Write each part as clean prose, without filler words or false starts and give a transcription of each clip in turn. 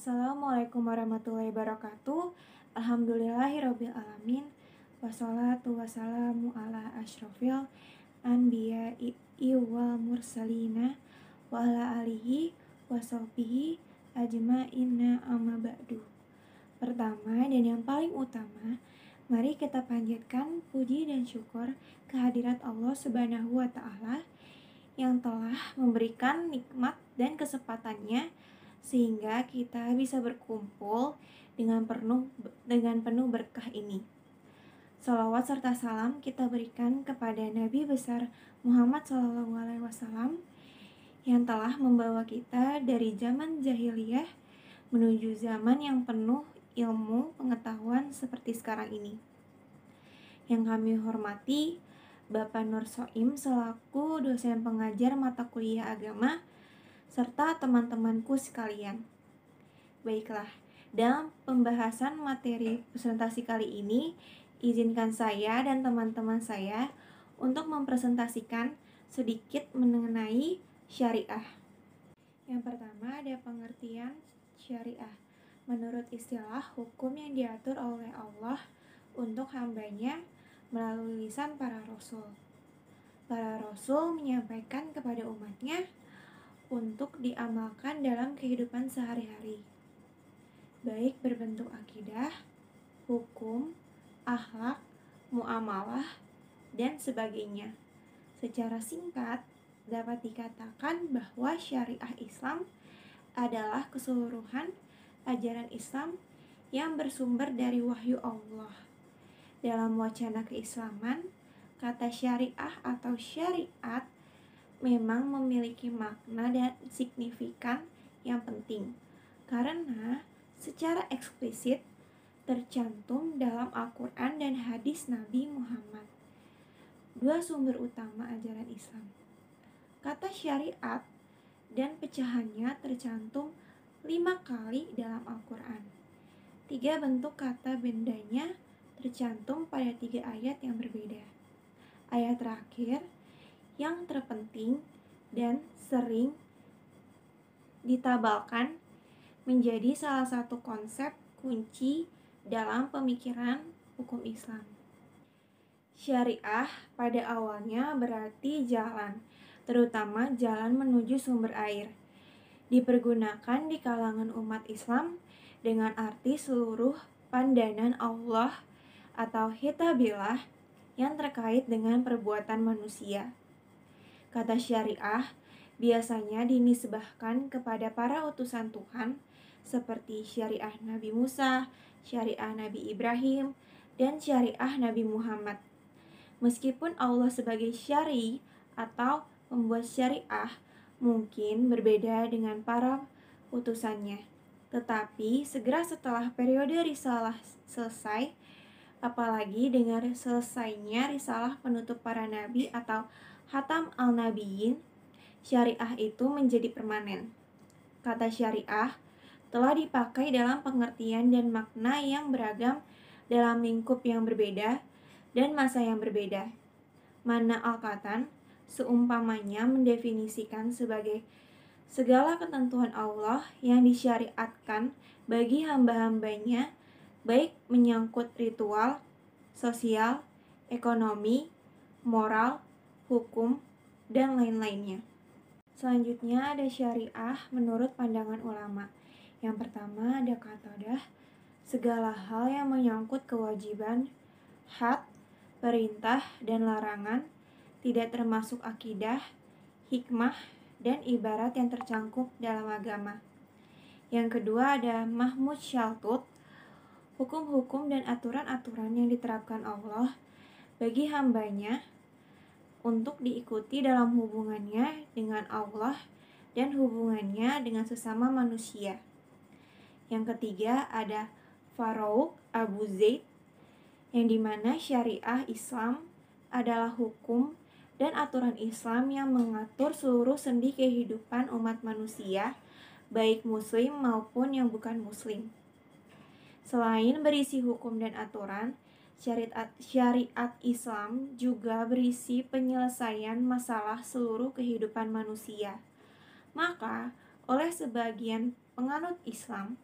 Assalamualaikum warahmatullahi wabarakatuh. Alhamdulillahirabbil alamin. Wassalatu wassalamu ala asyrofil anbiya'i wal mursalina wa ala alihi wasahbihi ajma'inna amma ba'du. Pertama dan yang paling utama, mari kita panjatkan puji dan syukur kehadirat Allah Subhanahu wa taala yang telah memberikan nikmat dan kesempatannya sehingga kita bisa berkumpul dengan penuh berkah ini. Salawat serta salam kita berikan kepada Nabi besar Muhammad SAW yang telah membawa kita dari zaman jahiliyah menuju zaman yang penuh ilmu pengetahuan seperti sekarang ini. Yang kami hormati Bapak Nur Soim selaku dosen pengajar mata kuliah agama serta teman-temanku sekalian. Baiklah, dalam pembahasan materi presentasi kali ini, izinkan saya dan teman-teman saya untuk mempresentasikan sedikit mengenai syariah. Yang pertama ada pengertian syariah. Menurut istilah hukum yang diatur oleh Allah untuk hambanya melalui lisan para rasul. Para rasul menyampaikan kepada umatnya untuk diamalkan dalam kehidupan sehari-hari, baik berbentuk akidah, hukum, akhlak, muamalah, dan sebagainya. Secara singkat, dapat dikatakan bahwa syariah Islam adalah keseluruhan ajaran Islam yang bersumber dari wahyu Allah. Dalam wacana keislaman, kata syariah atau syariat memang memiliki makna dan signifikan yang penting karena secara eksplisit tercantum dalam Al-Quran dan hadis Nabi Muhammad, dua sumber utama ajaran Islam. Kata syariat dan pecahannya tercantum 5 kali dalam Al-Quran. 3 bentuk kata bendanya tercantum pada 3 ayat yang berbeda. Ayat terakhir yang terpenting dan sering ditabalkan menjadi salah satu konsep kunci dalam pemikiran hukum Islam. Syariah pada awalnya berarti jalan, terutama jalan menuju sumber air. Dipergunakan di kalangan umat Islam dengan arti seluruh pandangan Allah atau hitabillah yang terkait dengan perbuatan manusia. Kata syariah biasanya dinisbahkan kepada para utusan Tuhan seperti syariah Nabi Musa, syariah Nabi Ibrahim, dan syariah Nabi Muhammad. Meskipun Allah sebagai syari atau pembuat syariah mungkin berbeda dengan para utusannya, tetapi segera setelah periode risalah selesai, apalagi dengan selesainya risalah penutup para nabi atau Khatam al-Nabiyyin, syariah itu menjadi permanen. Kata syariah telah dipakai dalam pengertian dan makna yang beragam dalam lingkup yang berbeda dan masa yang berbeda. Mana Al-Qatan seumpamanya mendefinisikan sebagai segala ketentuan Allah yang disyariatkan bagi hamba-hambanya, baik menyangkut ritual, sosial, ekonomi, moral, hukum, dan lain-lainnya. Selanjutnya ada syariah menurut pandangan ulama. Yang pertama ada qatadah, segala hal yang menyangkut kewajiban, had, perintah, dan larangan, tidak termasuk akidah, hikmah, dan ibarat yang tercangkup dalam agama. Yang kedua ada Mahmud Syaltut, hukum-hukum dan aturan-aturan yang diterapkan Allah bagi hambanya untuk diikuti dalam hubungannya dengan Allah dan hubungannya dengan sesama manusia. Yang ketiga ada Farouk Abu Zaid, yang dimana syariah Islam adalah hukum dan aturan Islam yang mengatur seluruh sendi kehidupan umat manusia, baik muslim maupun yang bukan muslim. Selain berisi hukum dan aturan, syariat Islam juga berisi penyelesaian masalah seluruh kehidupan manusia. Maka, oleh sebagian penganut Islam,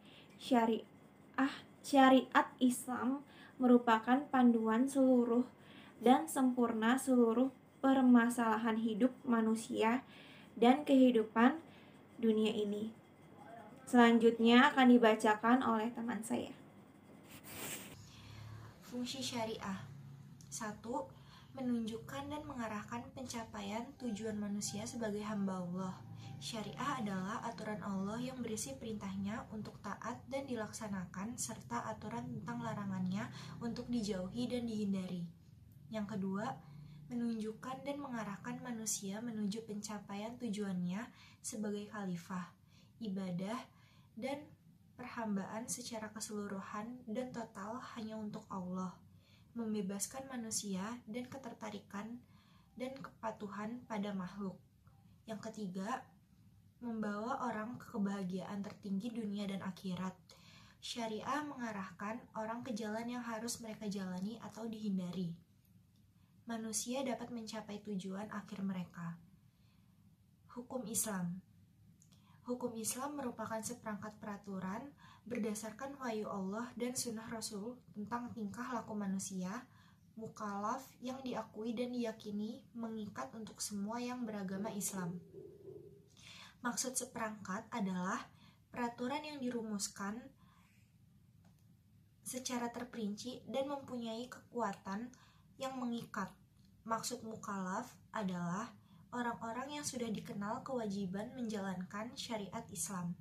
syariat Islam merupakan panduan seluruh dan sempurna seluruh permasalahan hidup manusia dan kehidupan dunia ini. Selanjutnya akan dibacakan oleh teman saya. Fungsi syariah. 1. Menunjukkan dan mengarahkan pencapaian tujuan manusia sebagai hamba Allah. Syariah adalah aturan Allah yang berisi perintahnya untuk taat dan dilaksanakan, serta aturan tentang larangannya untuk dijauhi dan dihindari. Yang kedua, menunjukkan dan mengarahkan manusia menuju pencapaian tujuannya sebagai khalifah, ibadah, dan perhambaan secara keseluruhan dan total hanya untuk Allah, membebaskan manusia dan ketertarikan dan kepatuhan pada makhluk. Yang ketiga, membawa orang ke kebahagiaan tertinggi dunia dan akhirat. Syariah mengarahkan orang ke jalan yang harus mereka jalani atau dihindari. Manusia dapat mencapai tujuan akhir mereka. Hukum Islam. Hukum Islam merupakan seperangkat peraturan berdasarkan wahyu Allah dan sunnah Rasul tentang tingkah laku manusia, mukallaf yang diakui dan diyakini mengikat untuk semua yang beragama Islam. Maksud seperangkat adalah peraturan yang dirumuskan secara terperinci dan mempunyai kekuatan yang mengikat. Maksud mukallaf adalah orang-orang yang sudah dikenal kewajiban menjalankan syariat Islam.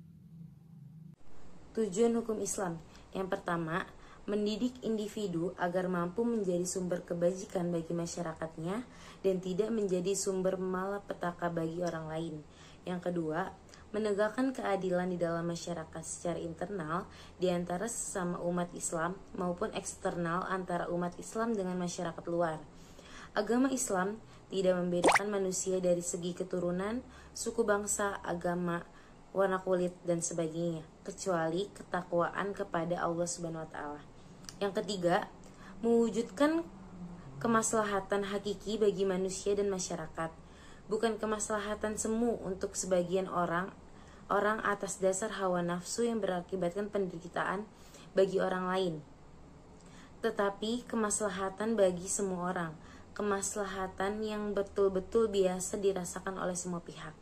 Tujuan hukum Islam. Yang pertama, mendidik individu agar mampu menjadi sumber kebajikan bagi masyarakatnya dan tidak menjadi sumber malapetaka bagi orang lain. Yang kedua, menegakkan keadilan di dalam masyarakat secara internal di antara sesama umat Islam maupun eksternal antara umat Islam dengan masyarakat luar. Agama Islam tidak membedakan manusia dari segi keturunan, suku bangsa, agama, warna kulit, dan sebagainya, kecuali ketakwaan kepada Allah Subhanahu wa Ta'ala. Yang ketiga, mewujudkan kemaslahatan hakiki bagi manusia dan masyarakat, bukan kemaslahatan semu untuk sebagian orang atas dasar hawa nafsu yang berakibatkan penderitaan bagi orang lain, tetapi kemaslahatan bagi semua orang, kemaslahatan yang betul-betul biasa dirasakan oleh semua pihak.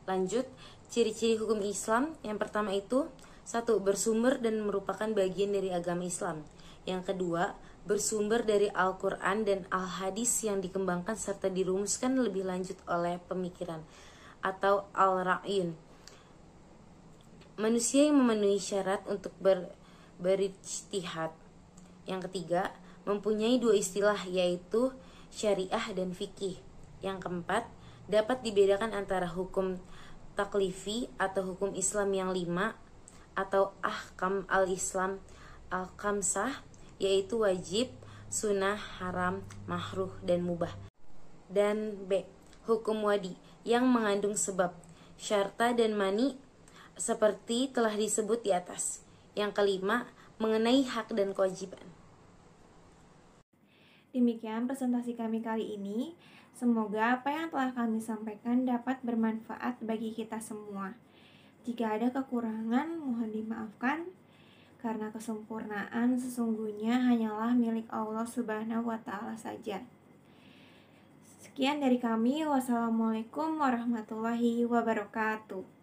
Lanjut, ciri-ciri hukum Islam. Yang pertama itu, 1. Bersumber dan merupakan bagian dari agama Islam. Yang kedua, bersumber dari Al-Quran dan Al-Hadis yang dikembangkan serta dirumuskan lebih lanjut oleh pemikiran atau Al-Ra'yun. Manusia yang memenuhi syarat untuk berijtihad. Yang ketiga, mempunyai dua istilah yaitu syariah dan fikih. Yang keempat, dapat dibedakan antara hukum taklifi atau hukum Islam yang 5 atau ahkam al-Islam al-khamsah, yaitu wajib, sunnah, haram, makruh, dan mubah. Dan B. Hukum wadi yang mengandung sebab, syarta, dan mani seperti telah disebut di atas. Yang kelima, mengenai hak dan kewajiban. Demikian presentasi kami kali ini. Semoga apa yang telah kami sampaikan dapat bermanfaat bagi kita semua. Jika ada kekurangan, mohon dimaafkan, karena kesempurnaan sesungguhnya hanyalah milik Allah Subhanahu wa Ta'ala saja. Sekian dari kami. Wassalamualaikum warahmatullahi wabarakatuh.